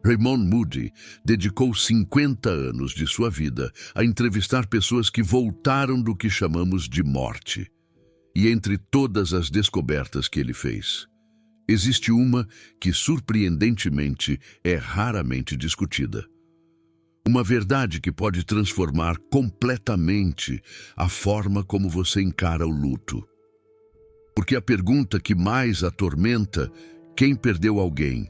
Raymond Moody dedicou 50 anos de sua vida a entrevistar pessoas que voltaram do que chamamos de morte. E entre todas as descobertas que ele fez, existe uma que, surpreendentemente, é raramente discutida. Uma verdade que pode transformar completamente a forma como você encara o luto. Porque a pergunta que mais atormenta quem perdeu alguém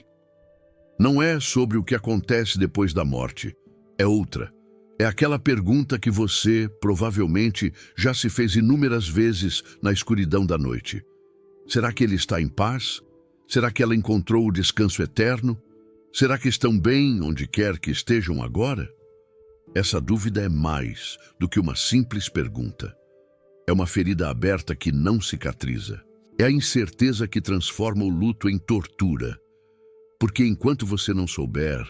não é sobre o que acontece depois da morte, é outra. É aquela pergunta que você, provavelmente, já se fez inúmeras vezes na escuridão da noite. Será que ele está em paz? Será que ela encontrou o descanso eterno? Será que estão bem onde quer que estejam agora? Essa dúvida é mais do que uma simples pergunta. É uma ferida aberta que não cicatriza. É a incerteza que transforma o luto em tortura. Porque enquanto você não souber,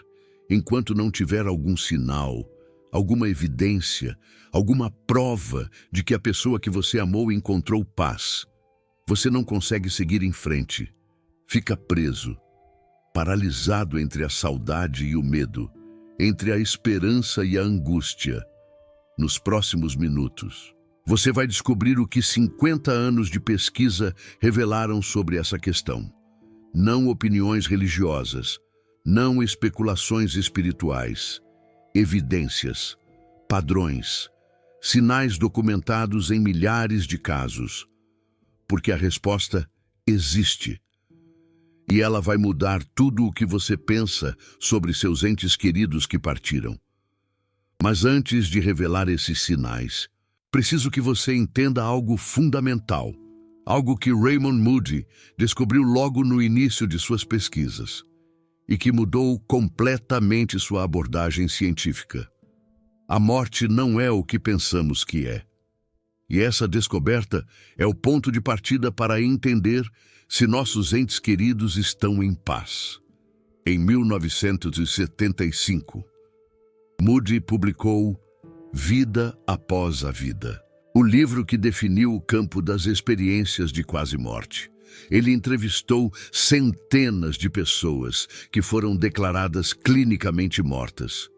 enquanto não tiver algum sinal, alguma evidência, alguma prova de que a pessoa que você amou encontrou paz, você não consegue seguir em frente. Fica preso, paralisado entre a saudade e o medo, entre a esperança e a angústia. Nos próximos minutos, você vai descobrir o que 50 anos de pesquisa revelaram sobre essa questão. Não opiniões religiosas, não especulações espirituais, evidências, padrões, sinais documentados em milhares de casos. Porque a resposta existe. E ela vai mudar tudo o que você pensa sobre seus entes queridos que partiram. Mas antes de revelar esses sinais, preciso que você entenda algo fundamental, algo que Raymond Moody descobriu logo no início de suas pesquisas e que mudou completamente sua abordagem científica. A morte não é o que pensamos que é. E essa descoberta é o ponto de partida para entender se nossos entes queridos estão em paz. Em 1975, Moody publicou Vida Após a Vida, o livro que definiu o campo das experiências de quase morte. Ele entrevistou centenas de pessoas que foram declaradas clinicamente mortas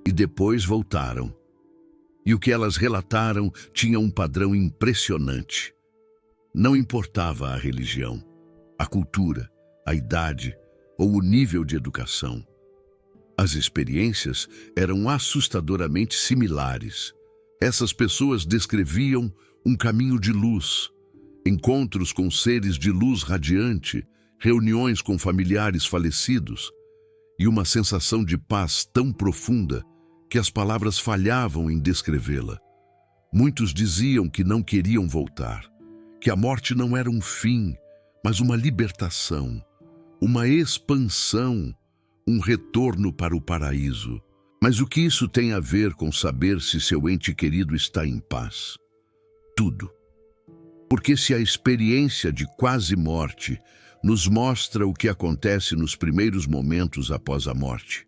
e depois voltaram. E o que elas relataram tinha um padrão impressionante. Não importava a religião, a cultura, a idade ou o nível de educação. As experiências eram assustadoramente similares. Essas pessoas descreviam um caminho de luz, encontros com seres de luz radiante, reuniões com familiares falecidos e uma sensação de paz tão profunda que as palavras falhavam em descrevê-la. Muitos diziam que não queriam voltar, que a morte não era um fim, mas uma libertação, uma expansão, um retorno para o paraíso. Mas o que isso tem a ver com saber se seu ente querido está em paz? Tudo. Porque se a experiência de quase morte nos mostra o que acontece nos primeiros momentos após a morte,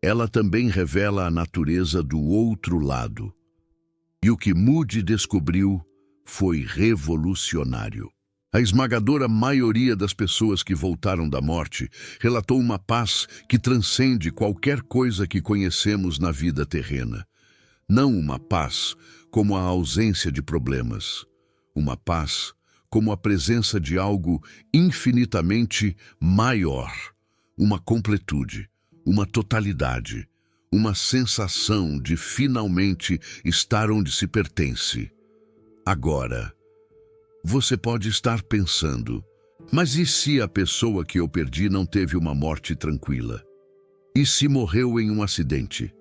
ela também revela a natureza do outro lado. E o que Moody descobriu foi revolucionário. A esmagadora maioria das pessoas que voltaram da morte relatou uma paz que transcende qualquer coisa que conhecemos na vida terrena. Não uma paz como a ausência de problemas. Uma paz como a presença de algo infinitamente maior. Uma completude, uma totalidade, uma sensação de finalmente estar onde se pertence. Agora, você pode estar pensando, mas e se a pessoa que eu perdi não teve uma morte tranquila? E se morreu em um acidente?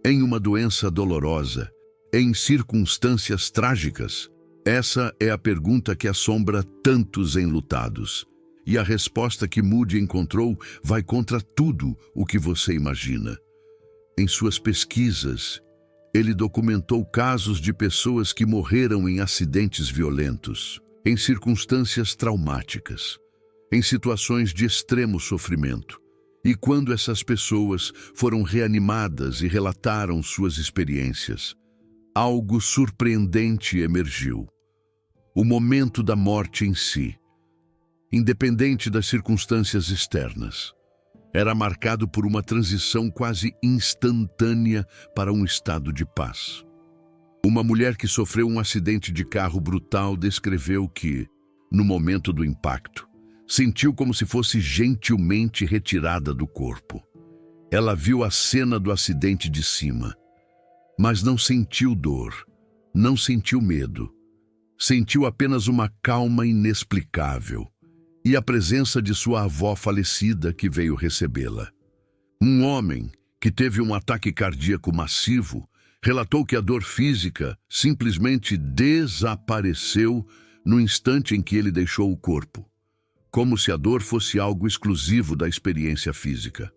Em uma doença dolorosa? Em circunstâncias trágicas? Essa é a pergunta que assombra tantos enlutados. E a resposta que Moody encontrou vai contra tudo o que você imagina. Em suas pesquisas, ele documentou casos de pessoas que morreram em acidentes violentos, em circunstâncias traumáticas, em situações de extremo sofrimento. E quando essas pessoas foram reanimadas e relataram suas experiências, algo surpreendente emergiu. O momento da morte em si, independente das circunstâncias externas, era marcado por uma transição quase instantânea para um estado de paz. Uma mulher que sofreu um acidente de carro brutal descreveu que, no momento do impacto, sentiu como se fosse gentilmente retirada do corpo. Ela viu a cena do acidente de cima, mas não sentiu dor, não sentiu medo. Sentiu apenas uma calma inexplicável e a presença de sua avó falecida que veio recebê-la. Um homem que teve um ataque cardíaco massivo relatou que a dor física simplesmente desapareceu no instante em que ele deixou o corpo, como se a dor fosse algo exclusivo da experiência física.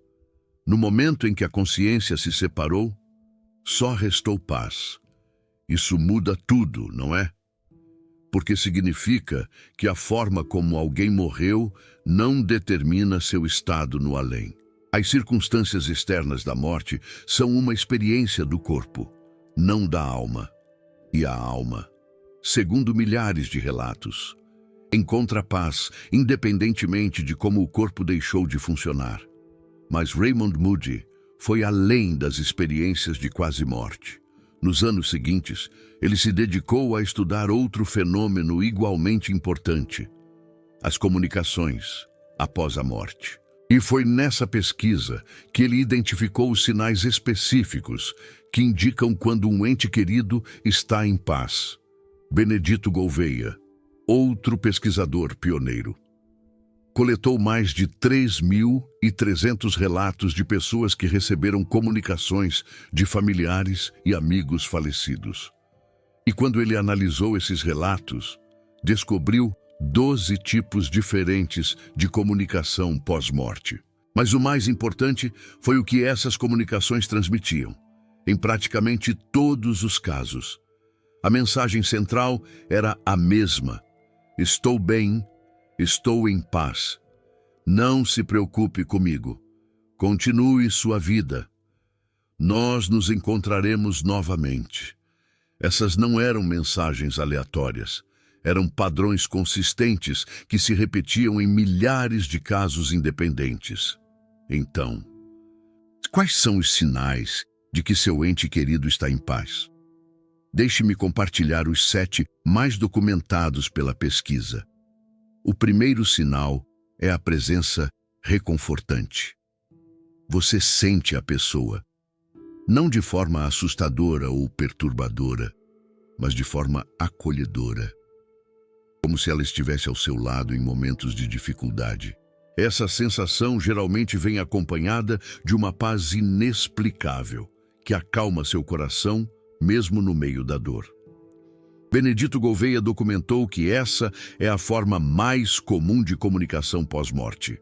No momento em que a consciência se separou, só restou paz. Isso muda tudo, não é? Porque significa que a forma como alguém morreu não determina seu estado no além. As circunstâncias externas da morte são uma experiência do corpo, não da alma. E a alma, segundo milhares de relatos, encontra paz independentemente de como o corpo deixou de funcionar. Mas Raymond Moody foi além das experiências de quase morte. Nos anos seguintes, ele se dedicou a estudar outro fenômeno igualmente importante: as comunicações após a morte. E foi nessa pesquisa que ele identificou os sinais específicos que indicam quando um ente querido está em paz. Benedito Gouveia, outro pesquisador pioneiro, coletou mais de 3.300 relatos de pessoas que receberam comunicações de familiares e amigos falecidos. E quando ele analisou esses relatos, descobriu 12 tipos diferentes de comunicação pós-morte. Mas o mais importante foi o que essas comunicações transmitiam. Em praticamente todos os casos, a mensagem central era a mesma: estou bem, estou em paz. Não se preocupe comigo. Continue sua vida. Nós nos encontraremos novamente. Essas não eram mensagens aleatórias. Eram padrões consistentes que se repetiam em milhares de casos independentes. Então, quais são os sinais de que seu ente querido está em paz? Deixe-me compartilhar os 7 mais documentados pela pesquisa. O primeiro sinal é a presença reconfortante. Você sente a pessoa, não de forma assustadora ou perturbadora, mas de forma acolhedora, como se ela estivesse ao seu lado em momentos de dificuldade. Essa sensação geralmente vem acompanhada de uma paz inexplicável, que acalma seu coração, mesmo no meio da dor. Benedito Gouveia documentou que essa é a forma mais comum de comunicação pós-morte.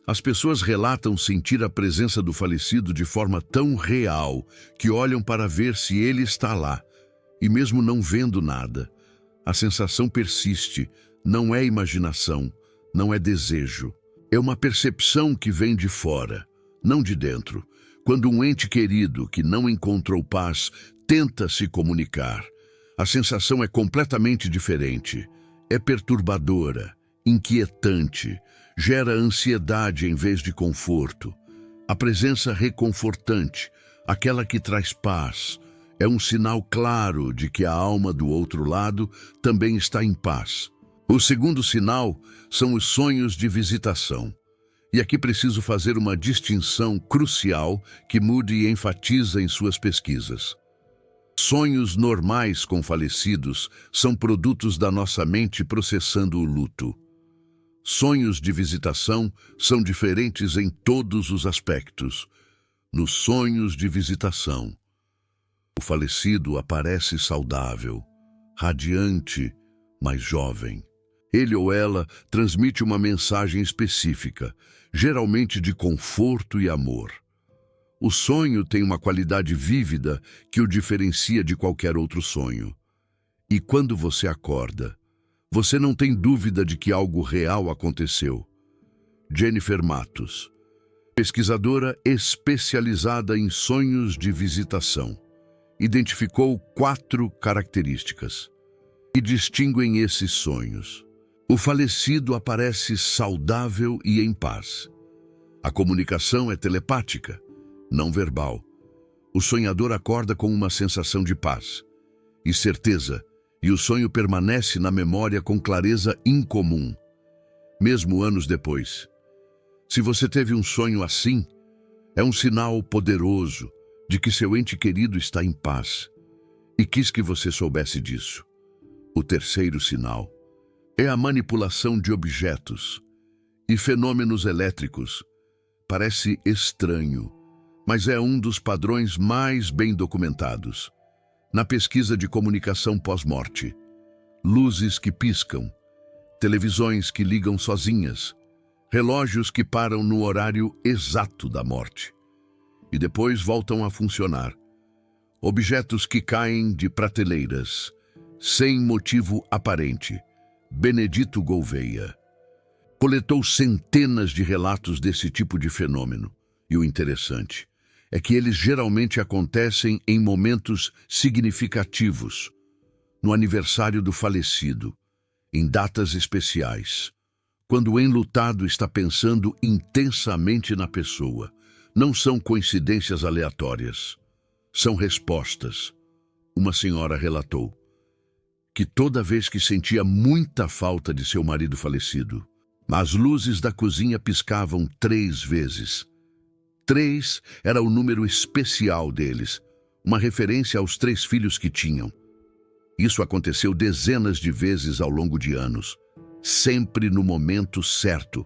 As pessoas relatam sentir a presença do falecido de forma tão real que olham para ver se ele está lá, e mesmo não vendo nada, a sensação persiste, não é imaginação, não é desejo. É uma percepção que vem de fora, não de dentro. Quando um ente querido que não encontrou paz tenta se comunicar, a sensação é completamente diferente. É perturbadora, inquietante, gera ansiedade em vez de conforto. A presença reconfortante, aquela que traz paz, é um sinal claro de que a alma do outro lado também está em paz. O segundo sinal são os sonhos de visitação. E aqui preciso fazer uma distinção crucial que Moody enfatiza em suas pesquisas. Sonhos normais com falecidos são produtos da nossa mente processando o luto. Sonhos de visitação são diferentes em todos os aspectos. Nos sonhos de visitação, o falecido aparece saudável, radiante, mas jovem. Ele ou ela transmite uma mensagem específica, geralmente de conforto e amor. O sonho tem uma qualidade vívida que o diferencia de qualquer outro sonho. E quando você acorda, você não tem dúvida de que algo real aconteceu. Jennifer Matos, pesquisadora especializada em sonhos de visitação, identificou 4 características que distinguem esses sonhos. O falecido aparece saudável e em paz. A comunicação é telepática, não verbal. O sonhador acorda com uma sensação de paz e certeza, e o sonho permanece na memória com clareza incomum, mesmo anos depois. Se você teve um sonho assim, é um sinal poderoso de que seu ente querido está em paz e quis que você soubesse disso. O terceiro sinal é a manipulação de objetos e fenômenos elétricos. Parece estranho, mas é um dos padrões mais bem documentados. Na pesquisa de comunicação pós-morte, luzes que piscam, televisões que ligam sozinhas, relógios que param no horário exato da morte e depois voltam a funcionar, objetos que caem de prateleiras, sem motivo aparente. Benedito Gouveia coletou centenas de relatos desse tipo de fenômeno, e o interessante é que eles geralmente acontecem em momentos significativos, no aniversário do falecido, em datas especiais, quando o enlutado está pensando intensamente na pessoa. Não são coincidências aleatórias, são respostas. Uma senhora relatou que toda vez que sentia muita falta de seu marido falecido, as luzes da cozinha piscavam 3 vezes. 3 era o número especial deles, uma referência aos 3 filhos que tinham. Isso aconteceu dezenas de vezes ao longo de anos, sempre no momento certo,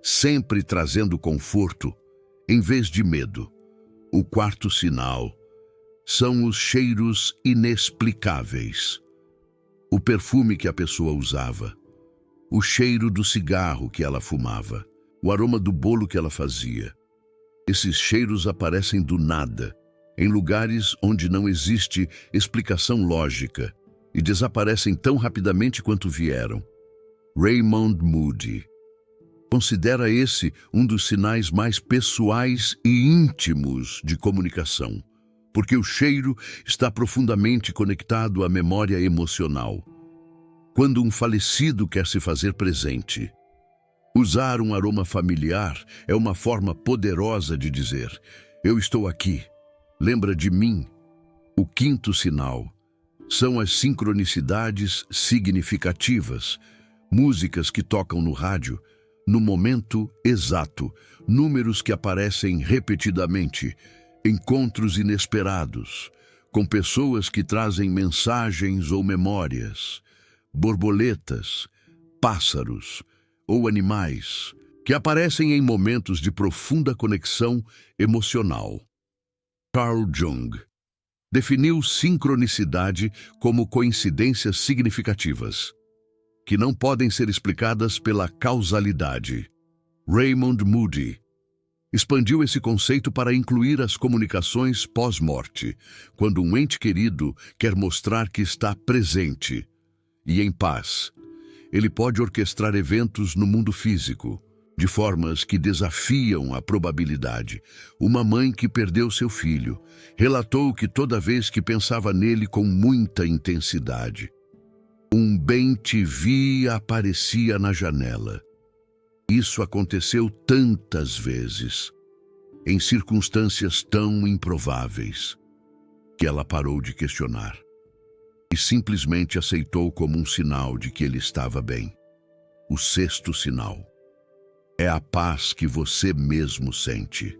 sempre trazendo conforto, em vez de medo. O quarto sinal são os cheiros inexplicáveis. O perfume que a pessoa usava, o cheiro do cigarro que ela fumava, o aroma do bolo que ela fazia. Esses cheiros aparecem do nada, em lugares onde não existe explicação lógica, e desaparecem tão rapidamente quanto vieram. Raymond Moody considera esse um dos sinais mais pessoais e íntimos de comunicação, porque o cheiro está profundamente conectado à memória emocional. Quando um falecido quer se fazer presente, usar um aroma familiar é uma forma poderosa de dizer: eu estou aqui, lembra de mim. O quinto sinal são as sincronicidades significativas, músicas que tocam no rádio, no momento exato, números que aparecem repetidamente, encontros inesperados, com pessoas que trazem mensagens ou memórias, borboletas, pássaros ou animais, que aparecem em momentos de profunda conexão emocional. Carl Jung definiu sincronicidade como coincidências significativas, que não podem ser explicadas pela causalidade. Raymond Moody expandiu esse conceito para incluir as comunicações pós-morte, quando um ente querido quer mostrar que está presente e em paz. Ele pode orquestrar eventos no mundo físico, de formas que desafiam a probabilidade. Uma mãe que perdeu seu filho relatou que toda vez que pensava nele com muita intensidade, um bem-te-vi aparecia na janela. Isso aconteceu tantas vezes, em circunstâncias tão improváveis, que ela parou de questionar e simplesmente aceitou como um sinal de que ele estava bem. O sexto sinal é a paz que você mesmo sente.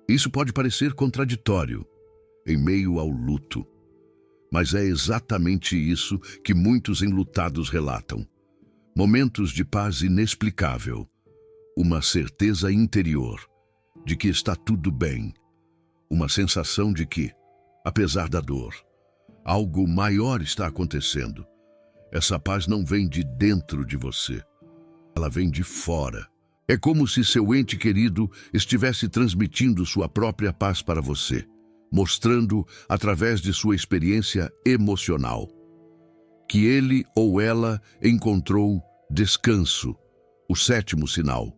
Isso pode parecer contraditório em meio ao luto, mas é exatamente isso que muitos enlutados relatam. Momentos de paz inexplicável, uma certeza interior de que está tudo bem, uma sensação de que, apesar da dor, algo maior está acontecendo. Essa paz não vem de dentro de você, ela vem de fora. É como se seu ente querido estivesse transmitindo sua própria paz para você, mostrando, através de sua experiência emocional, que ele ou ela encontrou descanso. O sétimo sinal,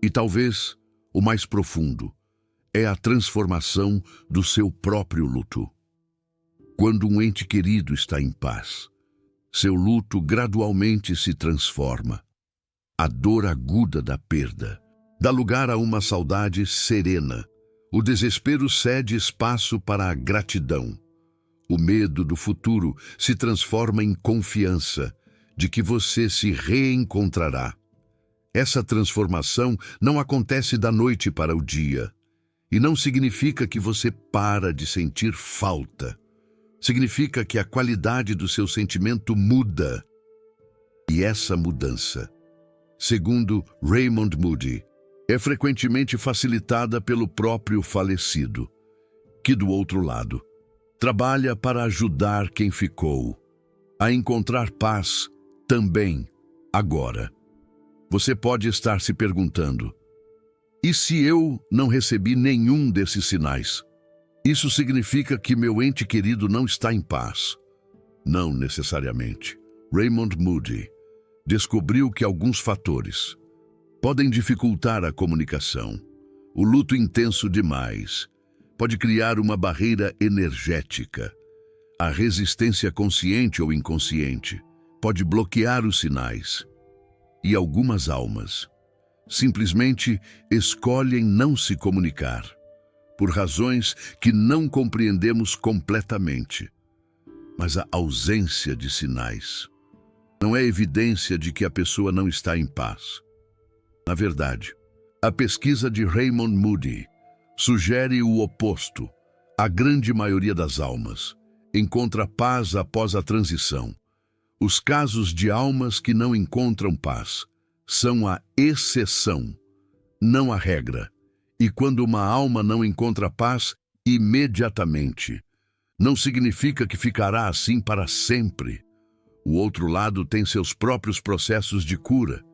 e talvez o mais profundo, é a transformação do seu próprio luto. Quando um ente querido está em paz, seu luto gradualmente se transforma. A dor aguda da perda dá lugar a uma saudade serena. O desespero cede espaço para a gratidão. O medo do futuro se transforma em confiança de que você se reencontrará. Essa transformação não acontece da noite para o dia. E não significa que você para de sentir falta. Significa que a qualidade do seu sentimento muda. E essa mudança, segundo Raymond Moody, é frequentemente facilitada pelo próprio falecido, que do outro lado, trabalha para ajudar quem ficou a encontrar paz também agora. Você pode estar se perguntando: e se eu não recebi nenhum desses sinais? Isso significa que meu ente querido não está em paz? Não necessariamente. Raymond Moody descobriu que alguns fatores podem dificultar a comunicação. O luto intenso demais pode criar uma barreira energética. A resistência consciente ou inconsciente pode bloquear os sinais. E algumas almas simplesmente escolhem não se comunicar, por razões que não compreendemos completamente. Mas a ausência de sinais não é evidência de que a pessoa não está em paz. Na verdade, a pesquisa de Raymond Moody sugere o oposto. A grande maioria das almas encontra paz após a transição. Os casos de almas que não encontram paz são a exceção, não a regra. E quando uma alma não encontra paz imediatamente, não significa que ficará assim para sempre. O outro lado tem seus próprios processos de cura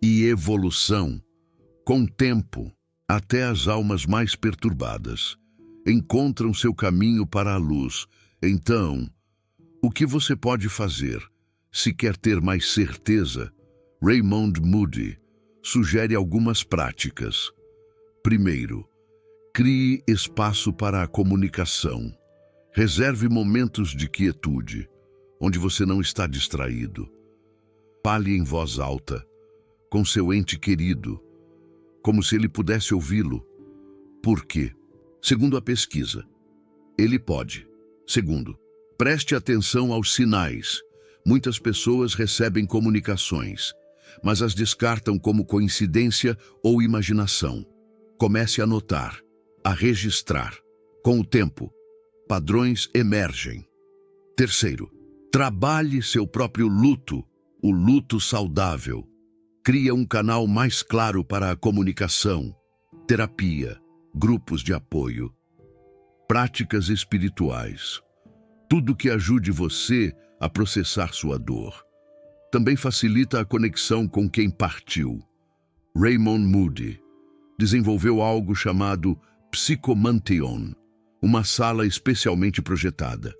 e evolução. Com o tempo, até as almas mais perturbadas encontram seu caminho para a luz. Então, o que você pode fazer se quer ter mais certeza? Raymond Moody sugere algumas práticas. Primeiro, crie espaço para a comunicação. Reserve momentos de quietude, onde você não está distraído. Fale em voz alta, com seu ente querido, como se ele pudesse ouvi-lo. Por quê? Segundo a pesquisa, ele pode. Segundo, preste atenção aos sinais. Muitas pessoas recebem comunicações, mas as descartam como coincidência ou imaginação. Comece a notar, a registrar. Com o tempo, padrões emergem. Terceiro, trabalhe seu próprio luto, o luto saudável. Cria um canal mais claro para a comunicação, terapia, grupos de apoio, práticas espirituais. Tudo que ajude você a processar sua dor. Também facilita a conexão com quem partiu. Raymond Moody desenvolveu algo chamado Psychomanteon, uma sala especialmente projetada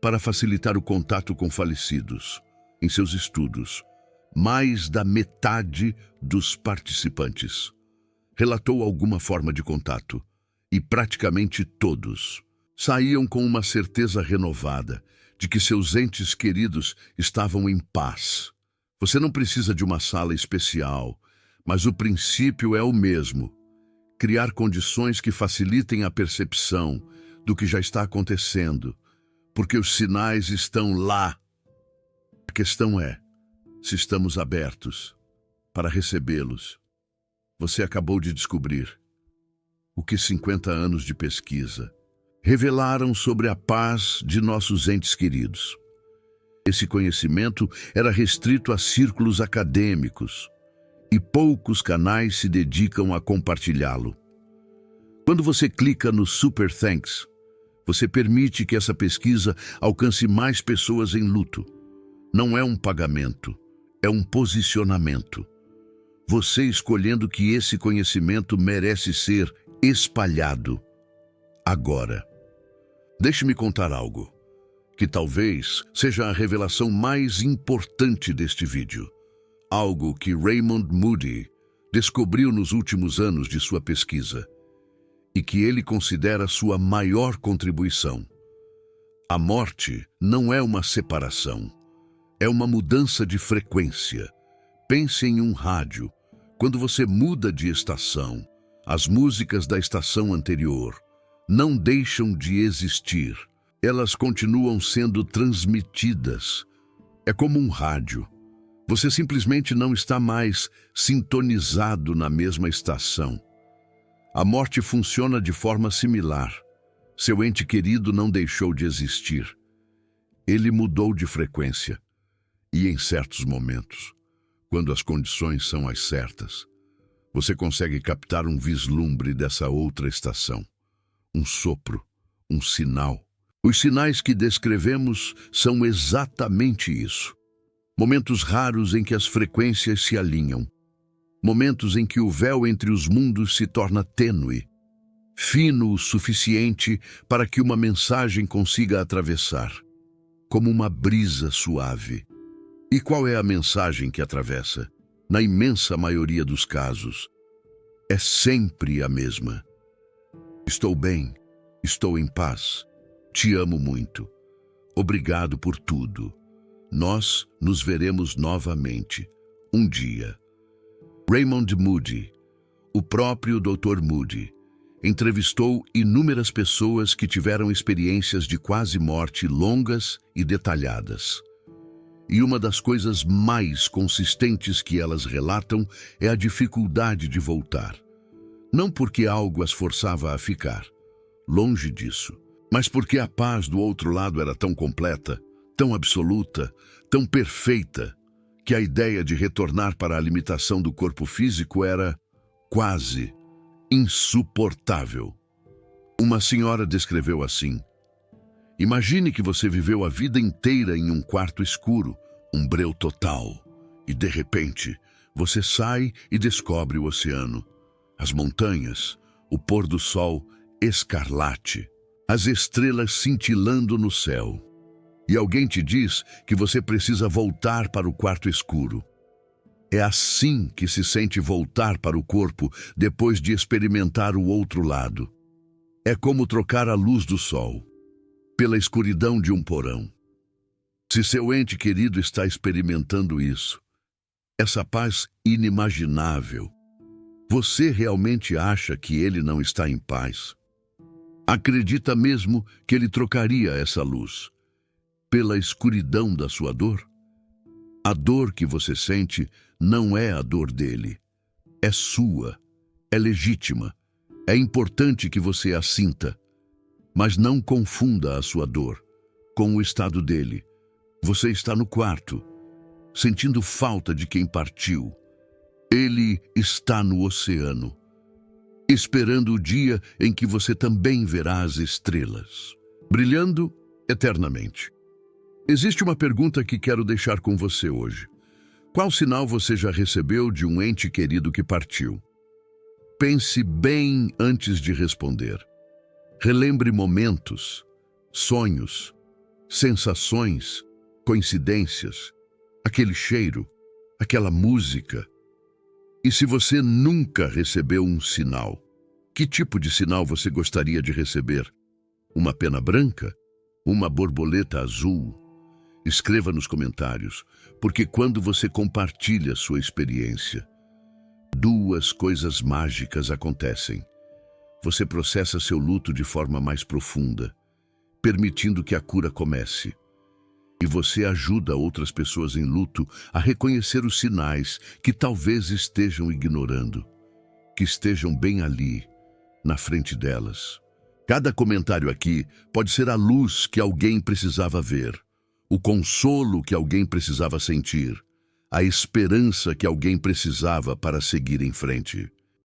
para facilitar o contato com falecidos. Em seus estudos, mais da metade dos participantes relatou alguma forma de contato, e praticamente todos saíam com uma certeza renovada de que seus entes queridos estavam em paz. Você não precisa de uma sala especial, mas o princípio é o mesmo: criar condições que facilitem a percepção do que já está acontecendo, porque os sinais estão lá. A questão é se estamos abertos para recebê-los. Você acabou de descobrir o que 50 anos de pesquisa revelaram sobre a paz de nossos entes queridos. Esse conhecimento era restrito a círculos acadêmicos e poucos canais se dedicam a compartilhá-lo. Quando você clica no Super Thanks, você permite que essa pesquisa alcance mais pessoas em luto. Não é um pagamento, é um posicionamento. Você escolhendo que esse conhecimento merece ser espalhado agora. Deixe-me contar algo, que talvez seja a revelação mais importante deste vídeo. Algo que Raymond Moody descobriu nos últimos anos de sua pesquisa e que ele considera sua maior contribuição. A morte não é uma separação, é uma mudança de frequência. Pense em um rádio. Quando você muda de estação, as músicas da estação anterior não deixam de existir. Elas continuam sendo transmitidas. É como um rádio. Você simplesmente não está mais sintonizado na mesma estação. A morte funciona de forma similar. Seu ente querido não deixou de existir. Ele mudou de frequência. E em certos momentos, quando as condições são as certas, você consegue captar um vislumbre dessa outra estação. Um sopro, um sinal. Os sinais que descrevemos são exatamente isso. Momentos raros em que as frequências se alinham. Momentos em que o véu entre os mundos se torna tênue, fino o suficiente para que uma mensagem consiga atravessar, como uma brisa suave. E qual é a mensagem que atravessa? Na imensa maioria dos casos, é sempre a mesma. Estou bem, estou em paz, te amo muito. Obrigado por tudo. Nós nos veremos novamente, um dia. Raymond Moody, o próprio Dr. Moody, entrevistou inúmeras pessoas que tiveram experiências de quase morte longas e detalhadas. E uma das coisas mais consistentes que elas relatam é a dificuldade de voltar. Não porque algo as forçava a ficar, longe disso, mas porque a paz do outro lado era tão completa, tão absoluta, tão perfeita, que a ideia de retornar para a limitação do corpo físico era quase insuportável. Uma senhora descreveu assim: imagine que você viveu a vida inteira em um quarto escuro, um breu total, e de repente você sai e descobre o oceano, as montanhas, o pôr do sol escarlate, as estrelas cintilando no céu. E alguém te diz que você precisa voltar para o quarto escuro. É assim que se sente voltar para o corpo depois de experimentar o outro lado. É como trocar a luz do sol pela escuridão de um porão. Se seu ente querido está experimentando isso, essa paz inimaginável, você realmente acha que ele não está em paz? Acredita mesmo que ele trocaria essa luz pela escuridão da sua dor? A dor que você sente não é a dor dele. É sua, é legítima, é importante que você a sinta. Mas não confunda a sua dor com o estado dele. Você está no quarto, sentindo falta de quem partiu. Ele está no oceano, esperando o dia em que você também verá as estrelas, brilhando eternamente. Existe uma pergunta que quero deixar com você hoje. Qual sinal você já recebeu de um ente querido que partiu? Pense bem antes de responder. Relembre momentos, sonhos, sensações, coincidências, aquele cheiro, aquela música. E se você nunca recebeu um sinal, que tipo de sinal você gostaria de receber? Uma pena branca? Uma borboleta azul? Escreva nos comentários, porque quando você compartilha sua experiência, duas coisas mágicas acontecem. Você processa seu luto de forma mais profunda, permitindo que a cura comece. E você ajuda outras pessoas em luto a reconhecer os sinais que talvez estejam ignorando, que estejam bem ali, na frente delas. Cada comentário aqui pode ser a luz que alguém precisava ver, o consolo que alguém precisava sentir, a esperança que alguém precisava para seguir em frente.